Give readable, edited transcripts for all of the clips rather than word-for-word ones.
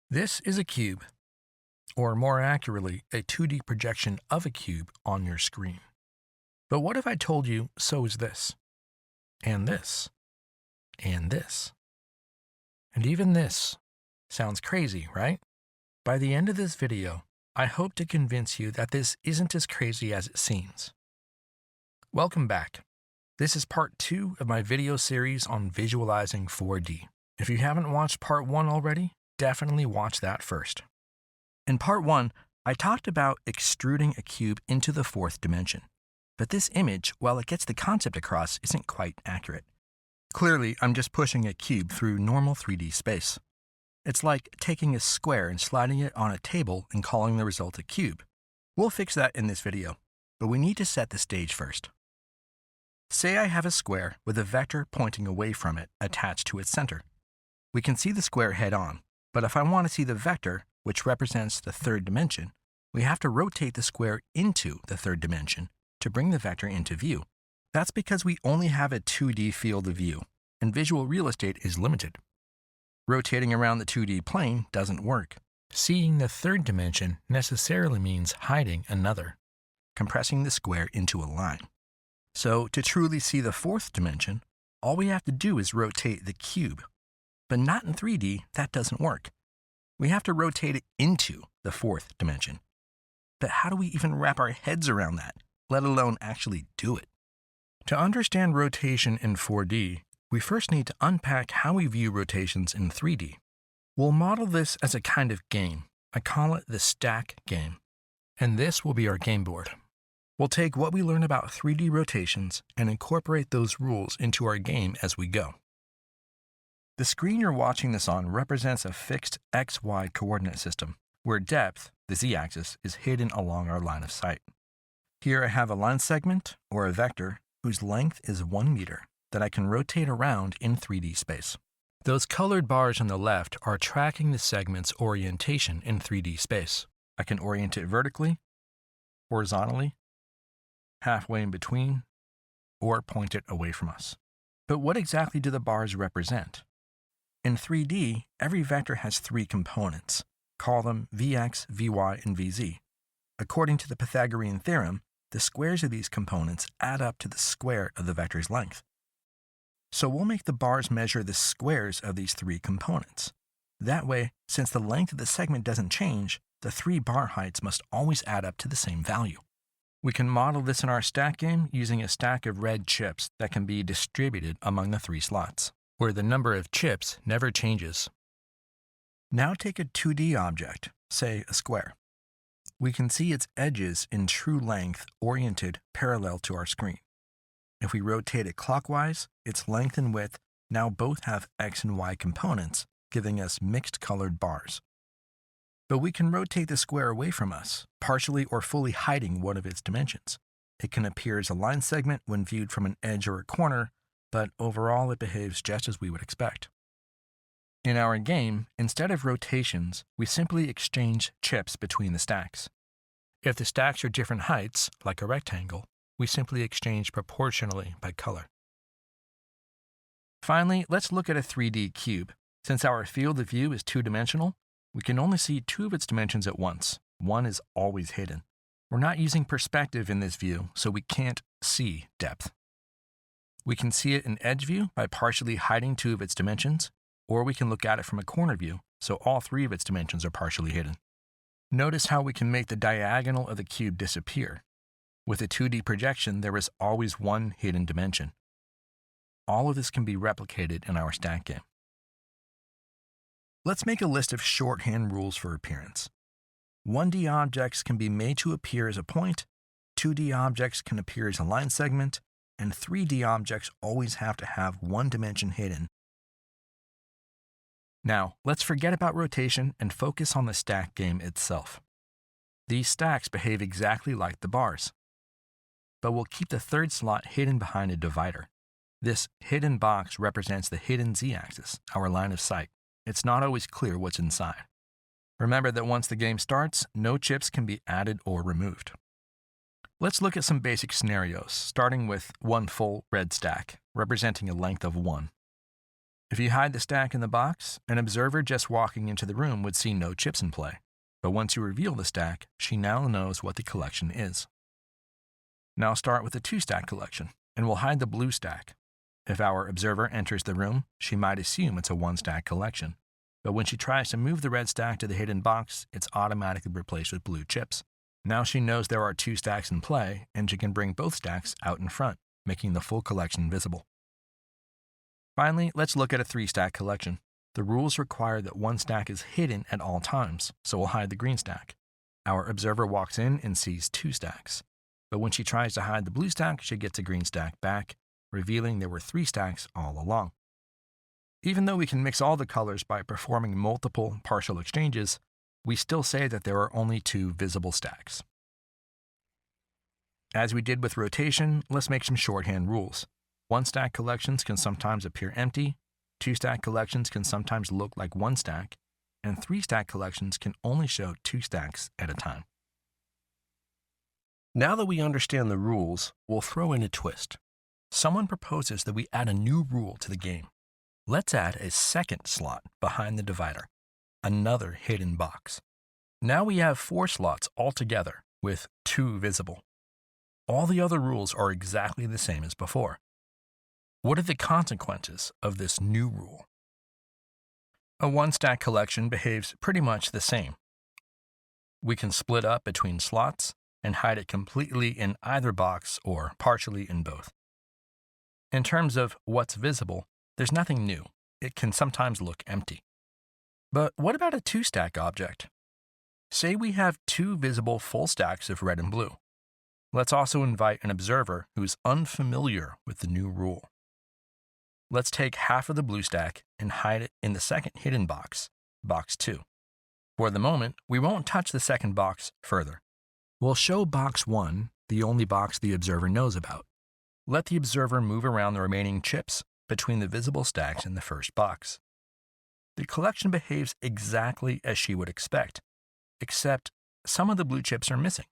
This is a cube, or more accurately, a 2D projection of a cube on your screen. But what if I told you so is this, and this, and this, and even this? Sounds crazy, right? By the end of this video, I hope to convince you that this isn't as crazy as it seems. Welcome back. This is part 2 of my video series on visualizing 4D. If you haven't watched part 1 already, definitely watch that first. In part 1, I talked about extruding a cube into the 4th dimension. But this image, while it gets the concept across, isn't quite accurate. Clearly, I'm just pushing a cube through normal 3D space. It's like taking a square and sliding it on a table and calling the result a cube. We'll fix that in this video, but we need to set the stage first. Say I have a square with a vector pointing away from it attached to its center. We can see the square head on, but if I want to see the vector, which represents the 3rd dimension, we have to rotate the square into the 3rd dimension to bring the vector into view. That's because we only have a 2D field of view, and visual real estate is limited. Rotating around the 2D plane doesn't work. Seeing the 3rd dimension necessarily means hiding another, compressing the square into a line. So, to truly see the 4th dimension, all we have to do is rotate the cube. But not in 3D, that doesn't work. We have to rotate it into the 4th dimension. But how do we even wrap our heads around that, let alone actually do it? To understand rotation in 4D, we first need to unpack how we view rotations in 3D. We'll model this as a kind of game. I call it the stack game. And this will be our game board. We'll take what we learn about 3D rotations and incorporate those rules into our game as we go. The screen you're watching this on represents a fixed XY coordinate system, where depth, the z-axis, is hidden along our line of sight. Here I have a line segment, or a vector, whose length is 1 meter, that I can rotate around in 3D space. Those colored bars on the left are tracking the segment's orientation in 3D space. I can orient it vertically, horizontally, halfway in between, or point it away from us. But what exactly do the bars represent? In 3D, every vector has 3 components. Call them Vx, Vy, and Vz. According to the Pythagorean theorem, the squares of these components add up to the square of the vector's length. So we'll make the bars measure the squares of these 3 components. That way, since the length of the segment doesn't change, the 3 bar heights must always add up to the same value. We can model this in our stack game using a stack of red chips that can be distributed among the 3 slots, where the number of chips never changes. Now take a 2D object, say a square. We can see its edges in true length oriented parallel to our screen. If we rotate it clockwise, its length and width now both have X and Y components, giving us mixed colored bars. But we can rotate the square away from us, partially or fully hiding one of its dimensions. It can appear as a line segment when viewed from an edge or a corner, but overall it behaves just as we would expect. In our game, instead of rotations, we simply exchange chips between the stacks. If the stacks are different heights, like a rectangle, we simply exchange proportionally by color. Finally, let's look at a 3D cube. Since our field of view is 2-dimensional, we can only see 2 of its dimensions at once. One is always hidden. We're not using perspective in this view, so we can't see depth. We can see it in edge view by partially hiding 2 of its dimensions, or we can look at it from a corner view, so all 3 of its dimensions are partially hidden. Notice how we can make the diagonal of the cube disappear. With a 2D projection, there is always one hidden dimension. All of this can be replicated in our stack game. Let's make a list of shorthand rules for appearance. 1D objects can be made to appear as a point, 2D objects can appear as a line segment, and 3D objects always have to have 1 dimension hidden. Now, let's forget about rotation and focus on the stack game itself. These stacks behave exactly like the bars. But we'll keep the 3rd slot hidden behind a divider. This hidden box represents the hidden z-axis, our line of sight. It's not always clear what's inside. Remember that once the game starts, no chips can be added or removed. Let's look at some basic scenarios, starting with one full red stack, representing a length of 1. If you hide the stack in the box, an observer just walking into the room would see no chips in play. But once you reveal the stack, she now knows what the collection is. Now start with a 2-stack collection, and we'll hide the blue stack. If our observer enters the room, she might assume it's a 1-stack collection. But when she tries to move the red stack to the hidden box, it's automatically replaced with blue chips. Now she knows there are 2 stacks in play, and she can bring both stacks out in front, making the full collection visible. Finally, let's look at a 3-stack collection. The rules require that 1 stack is hidden at all times, so we'll hide the green stack. Our observer walks in and sees 2 stacks. But when she tries to hide the blue stack, she gets a green stack back, revealing there were 3 stacks all along. Even though we can mix all the colors by performing multiple partial exchanges, we still say that there are only 2 visible stacks. As we did with rotation, let's make some shorthand rules. 1-stack collections can sometimes appear empty, 2-stack collections can sometimes look like 1 stack, and 3-stack collections can only show 2 stacks at a time. Now that we understand the rules, we'll throw in a twist. Someone proposes that we add a new rule to the game. Let's add a second slot behind the divider, another hidden box. Now we have 4 slots altogether with 2 visible. All the other rules are exactly the same as before. What are the consequences of this new rule? A 1-stack collection behaves pretty much the same. We can split up between slots and hide it completely in either box or partially in both. In terms of what's visible, there's nothing new. It can sometimes look empty. But what about a 2-stack object? Say we have 2 visible full stacks of red and blue. Let's also invite an observer who's unfamiliar with the new rule. Let's take half of the blue stack and hide it in the second hidden box, box 2. For the moment, we won't touch the second box further. We'll show box 1, the only box the observer knows about. Let the observer move around the remaining chips between the visible stacks in the first box. The collection behaves exactly as she would expect, except some of the blue chips are missing.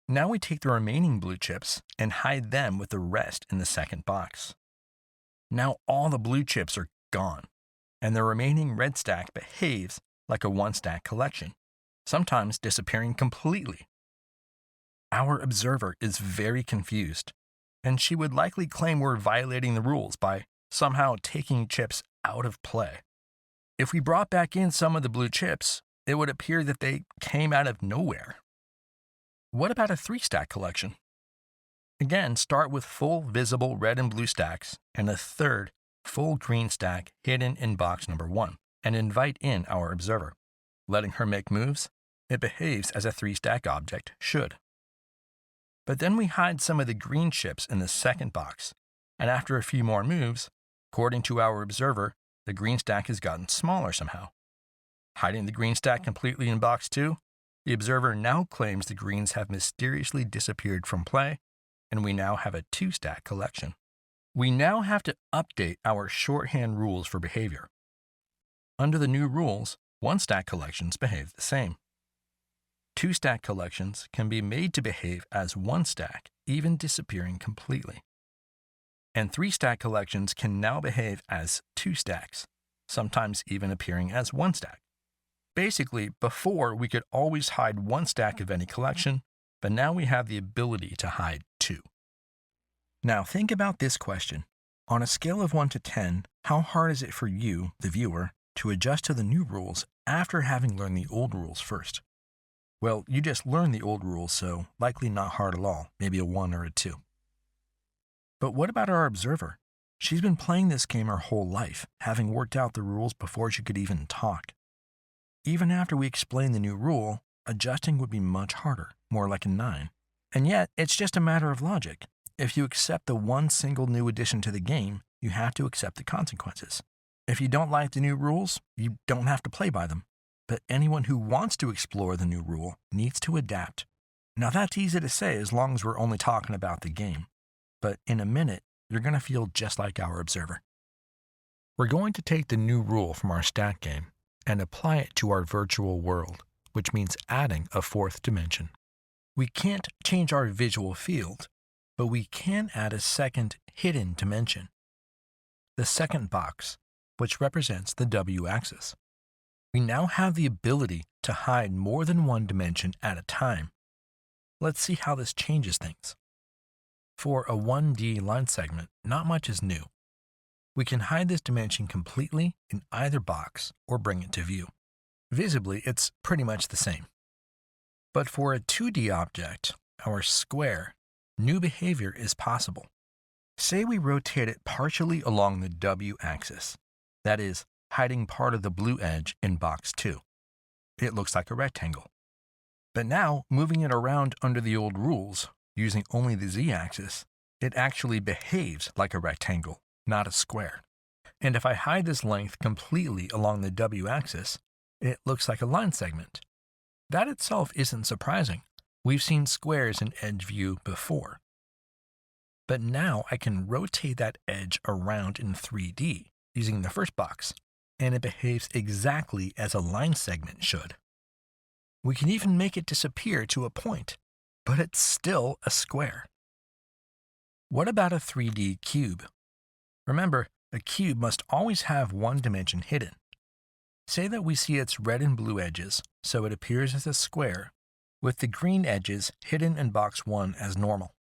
Now we take the remaining blue chips and hide them with the rest in the second box. Now all the blue chips are gone, and the remaining red stack behaves like a 1-stack collection, sometimes disappearing completely. Our observer is very confused, and she would likely claim we're violating the rules by somehow taking chips out of play. If we brought back in some of the blue chips, it would appear that they came out of nowhere. What about a 3-stack collection? Again, start with full visible red and blue stacks and a third full green stack hidden in box number 1, and invite in our observer. Letting her make moves, it behaves as a 3-stack object should. But then we hide some of the green chips in the second box, and after a few more moves, according to our observer, the green stack has gotten smaller somehow. Hiding the green stack completely in box 2, the observer now claims the greens have mysteriously disappeared from play, and we now have a 2-stack collection. We now have to update our shorthand rules for behavior. Under the new rules, 1-stack collections behave the same. 2-stack collections can be made to behave as 1 stack, even disappearing completely. And 3-stack collections can now behave as 2 stacks, sometimes even appearing as 1 stack. Basically, before we could always hide 1 stack of any collection, but now we have the ability to hide 2. Now think about this question. On a scale of 1 to 10, how hard is it for you, the viewer, to adjust to the new rules after having learned the old rules first? Well, you just learned the old rules, so likely not hard at all, maybe a 1 or a 2. But what about our observer? She's been playing this game her whole life, having worked out the rules before she could even talk. Even after we explain the new rule, adjusting would be much harder, more like a 9. And yet, it's just a matter of logic. If you accept the one single new addition to the game, you have to accept the consequences. If you don't like the new rules, you don't have to play by them. But anyone who wants to explore the new rule needs to adapt. Now that's easy to say as long as we're only talking about the game. But in a minute, you're going to feel just like our observer. We're going to take the new rule from our stat game and apply it to our virtual world, which means adding a 4th dimension. We can't change our visual field, but we can add a second hidden dimension. The second box, which represents the W-axis. We now have the ability to hide more than one dimension at a time. Let's see how this changes things. For a 1D line segment, not much is new. We can hide this dimension completely in either box or bring it to view. Visibly, it's pretty much the same. But for a 2D object, our square, new behavior is possible. Say we rotate it partially along the W-axis, that is, hiding part of the blue edge in box 2. It looks like a rectangle. But now, moving it around under the old rules, using only the Z-axis, it actually behaves like a rectangle, not a square. And if I hide this length completely along the W-axis, it looks like a line segment. That itself isn't surprising. We've seen squares in edge view before. But now I can rotate that edge around in 3D using the first box, and it behaves exactly as a line segment should. We can even make it disappear to a point, but it's still a square. What about a 3D cube? Remember, a cube must always have one dimension hidden. Say that we see its red and blue edges, so it appears as a square, with the green edges hidden in box 1 as normal.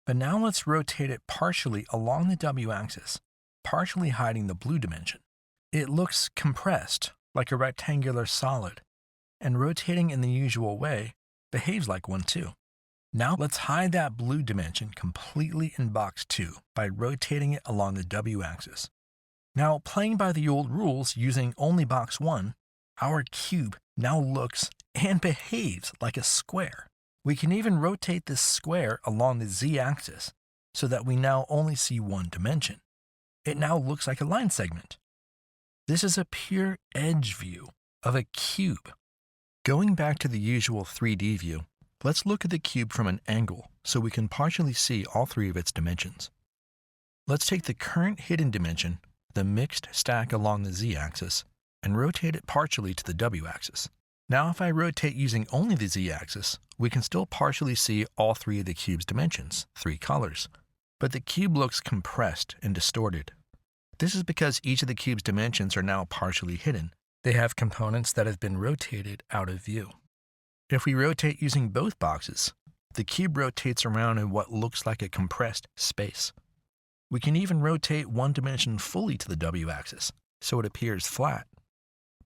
But now let's rotate it partially along the W-axis, partially hiding the blue dimension. It looks compressed, like a rectangular solid, and rotating in the usual way behaves like one too. Now let's hide that blue dimension completely in box 2 by rotating it along the W-axis. Now, playing by the old rules using only box 1, our cube now looks and behaves like a square. We can even rotate this square along the Z-axis so that we now only see one dimension. It now looks like a line segment. This is a pure edge view of a cube. Going back to the usual 3D view, let's look at the cube from an angle so we can partially see all 3 of its dimensions. Let's take the current hidden dimension, the mixed stack along the Z-axis, and rotate it partially to the W-axis. Now if I rotate using only the Z-axis, we can still partially see all 3 of the cube's dimensions, 3 colors. But the cube looks compressed and distorted. This is because each of the cube's dimensions are now partially hidden. They have components that have been rotated out of view. If we rotate using both boxes, the cube rotates around in what looks like a compressed space. We can even rotate one dimension fully to the W-axis, so it appears flat.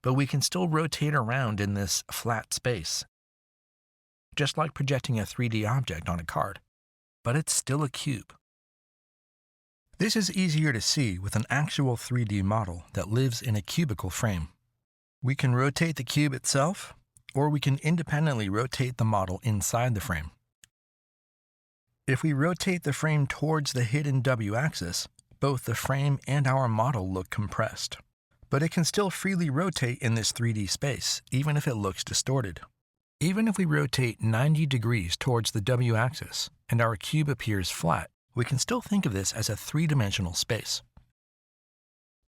But we can still rotate around in this flat space, just like projecting a 3D object on a card. But it's still a cube. This is easier to see with an actual 3D model that lives in a cubical frame. We can rotate the cube itself, or we can independently rotate the model inside the frame. If we rotate the frame towards the hidden W-axis, both the frame and our model look compressed. But it can still freely rotate in this 3D space, even if it looks distorted. Even if we rotate 90 degrees towards the W-axis and our cube appears flat, we can still think of this as a 3-dimensional space.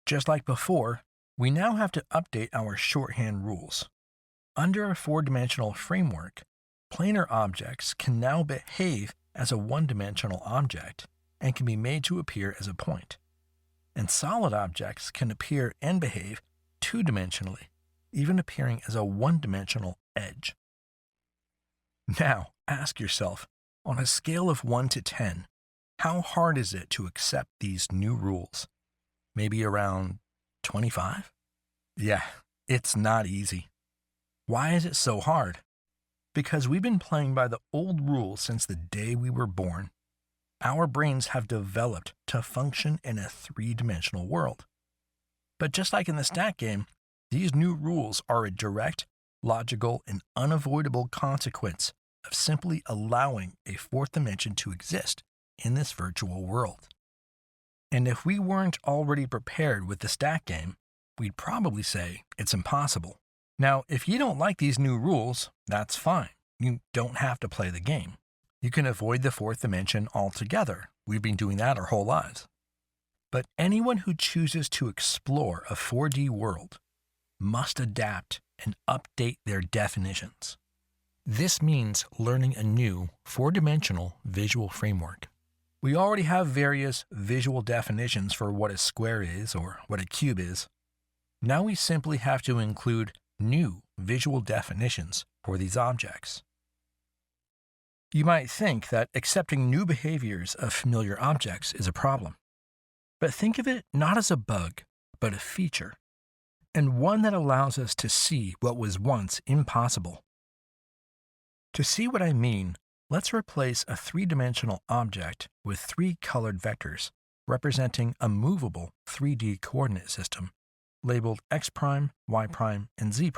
Just like before, we now have to update our shorthand rules. Under a 4-dimensional framework, planar objects can now behave as a 1-dimensional object and can be made to appear as a point. And solid objects can appear and behave 2-dimensionally, even appearing as a 1-dimensional edge. Now, ask yourself, on a scale of 1 to 10, how hard is it to accept these new rules? Maybe around 25? Yeah, it's not easy. Why is it so hard? Because we've been playing by the old rules since the day we were born. Our brains have developed to function in a 3-dimensional world. But just like in the stack game, these new rules are a direct, logical, and unavoidable consequence of simply allowing a 4th dimension to exist in this virtual world. And if we weren't already prepared with the stack game, we'd probably say it's impossible. Now, if you don't like these new rules, that's fine. You don't have to play the game. You can avoid the 4th dimension altogether. We've been doing that our whole lives. But anyone who chooses to explore a 4D world must adapt and update their definitions. This means learning a new 4-dimensional visual framework. We already have various visual definitions for what a square is or what a cube is. Now we simply have to include new visual definitions for these objects. You might think that accepting new behaviors of familiar objects is a problem. But think of it not as a bug, but a feature, and one that allows us to see what was once impossible. To see what I mean, let's replace a three-dimensional object with three colored vectors representing a movable 3D coordinate system labeled x', y', and z'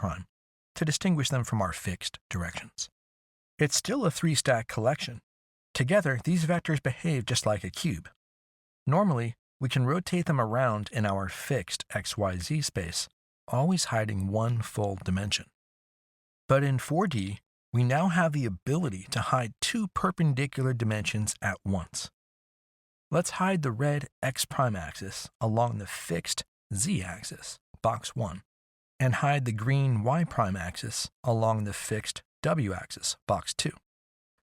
to distinguish them from our fixed directions. It's still a three-stack collection. Together, these vectors behave just like a cube. Normally, we can rotate them around in our fixed XYZ space, always hiding one full dimension. But in 4D, we now have the ability to hide two perpendicular dimensions at once. Let's hide the red x' axis along the fixed z-axis, box 1, and hide the green y' axis along the fixed w-axis, box 2.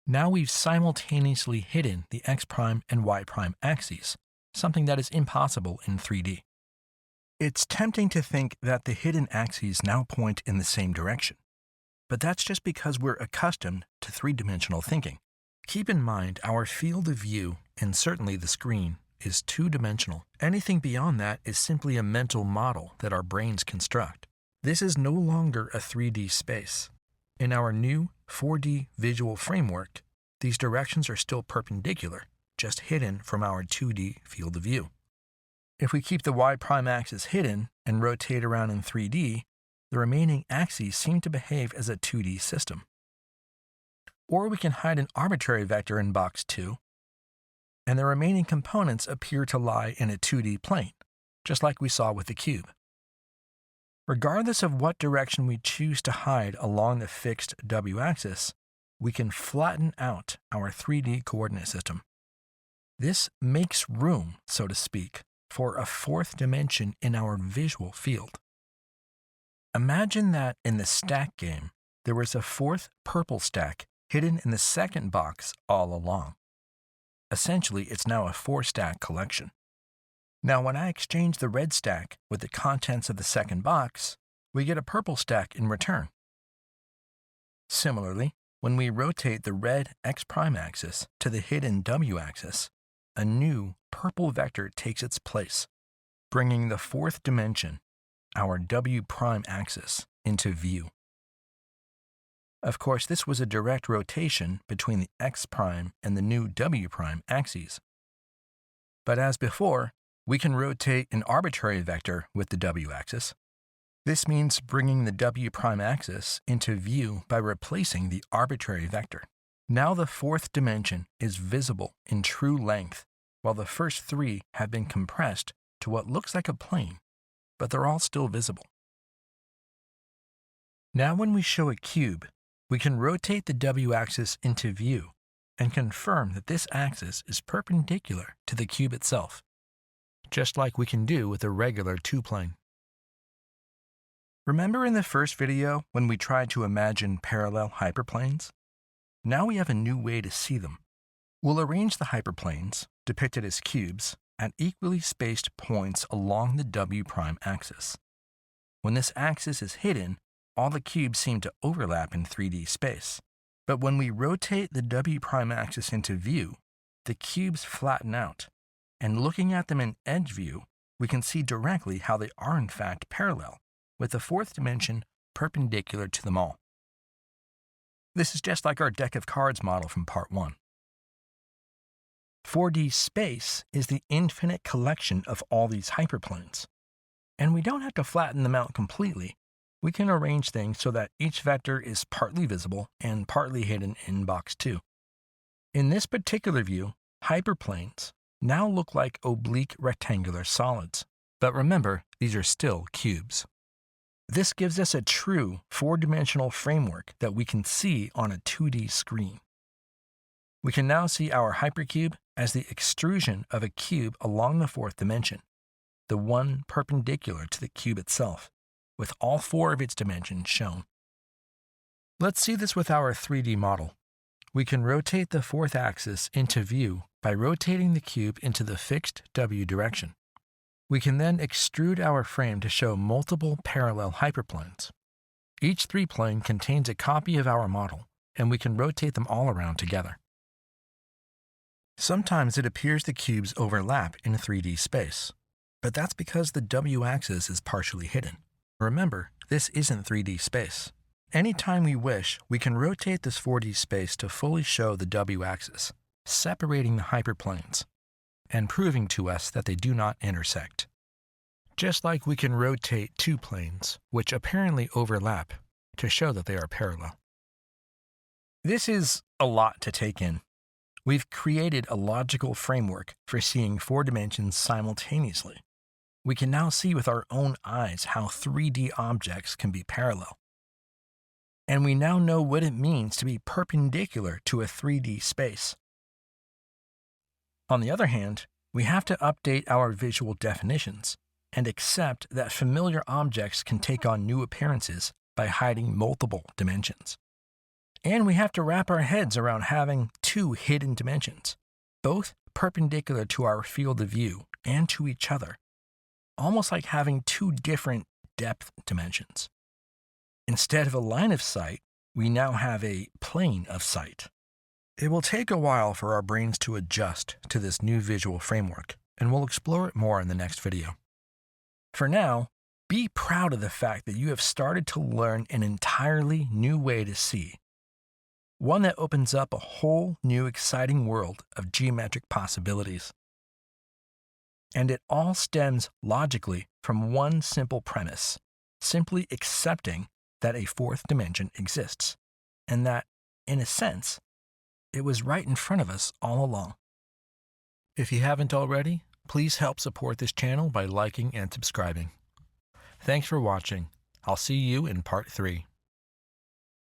Now we've simultaneously hidden the x' and y' axes, something that is impossible in 3D. It's tempting to think that the hidden axes now point in the same direction, but that's just because we're accustomed to three-dimensional thinking. Keep in mind our field of view, and certainly the screen, is two-dimensional. Anything beyond that is simply a mental model that our brains construct. This is no longer a 3D space. In our new 4D visual framework, these directions are still perpendicular, just hidden from our 2D field of view. If we keep the y' axis hidden and rotate around in 3D, the remaining axes seem to behave as a 2D system. Or we can hide an arbitrary vector in box 2, and the remaining components appear to lie in a 2D plane, just like we saw with the cube. Regardless of what direction we choose to hide along the fixed w-axis, we can flatten out our 3D coordinate system. This makes room, so to speak, for a fourth dimension in our visual field. Imagine that in the stack game, there was a fourth purple stack hidden in the second box all along. Essentially, it's now a 4-stack collection. Now, when I exchange the red stack with the contents of the second box, we get a purple stack in return. Similarly, when we rotate the red x' axis to the hidden w-axis, a new purple vector takes its place, bringing the fourth dimension, our w' axis, into view. Of course, this was a direct rotation between the x' and the new w' axes. But as before, we can rotate an arbitrary vector with the w-axis. This means bringing the w' axis into view by replacing the arbitrary vector. Now the fourth dimension is visible in true length, while the first three have been compressed to what looks like a plane, but they're all still visible. Now when we show a cube, we can rotate the w-axis into view and confirm that this axis is perpendicular to the cube itself, just like we can do with a regular two-plane. Remember in the first video when we tried to imagine parallel hyperplanes? Now we have a new way to see them. We'll arrange the hyperplanes, depicted as cubes, at equally spaced points along the w' axis. When this axis is hidden, all the cubes seem to overlap in 3D space. But when we rotate the w' axis into view, the cubes flatten out, and looking at them in edge view, we can see directly how they are in fact parallel, with the fourth dimension perpendicular to them all. This is just like our deck of cards model from part 1. 4D space is the infinite collection of all these hyperplanes. And we don't have to flatten them out completely. We can arrange things so that each vector is partly visible and partly hidden in box 2. In this particular view, hyperplanes now look like oblique rectangular solids. But remember, these are still cubes. This gives us a true 4-dimensional framework that we can see on a 2D screen. We can now see our hypercube as the extrusion of a cube along the fourth dimension, the one perpendicular to the cube itself, with all 4 of its dimensions shown. Let's see this with our 3D model. We can rotate the fourth axis into view by rotating the cube into the fixed W direction. We can then extrude our frame to show multiple parallel hyperplanes. Each 3-plane contains a copy of our model, and we can rotate them all around together. Sometimes it appears the cubes overlap in 3D space, but that's because the W-axis is partially hidden. Remember, this isn't 3D space. Anytime we wish, we can rotate this 4D space to fully show the W-axis, separating the hyperplanes, and proving to us that they do not intersect. Just like we can rotate 2 planes, which apparently overlap, to show that they are parallel. This is a lot to take in. We've created a logical framework for seeing 4 dimensions simultaneously. We can now see with our own eyes how 3D objects can be parallel. And we now know what it means to be perpendicular to a 3D space. On the other hand, we have to update our visual definitions and accept that familiar objects can take on new appearances by hiding multiple dimensions. And we have to wrap our heads around having 2 hidden dimensions, both perpendicular to our field of view and to each other, almost like having 2 different depth dimensions. Instead of a line of sight, we now have a plane of sight. It will take a while for our brains to adjust to this new visual framework, and we'll explore it more in the next video. For now, be proud of the fact that you have started to learn an entirely new way to see, one that opens up a whole new exciting world of geometric possibilities. And it all stems logically from one simple premise, simply accepting that a 4th dimension exists, and that, in a sense, it was right in front of us all along. If you haven't already, please help support this channel by liking and subscribing. Thanks for watching. I'll see you in part 3.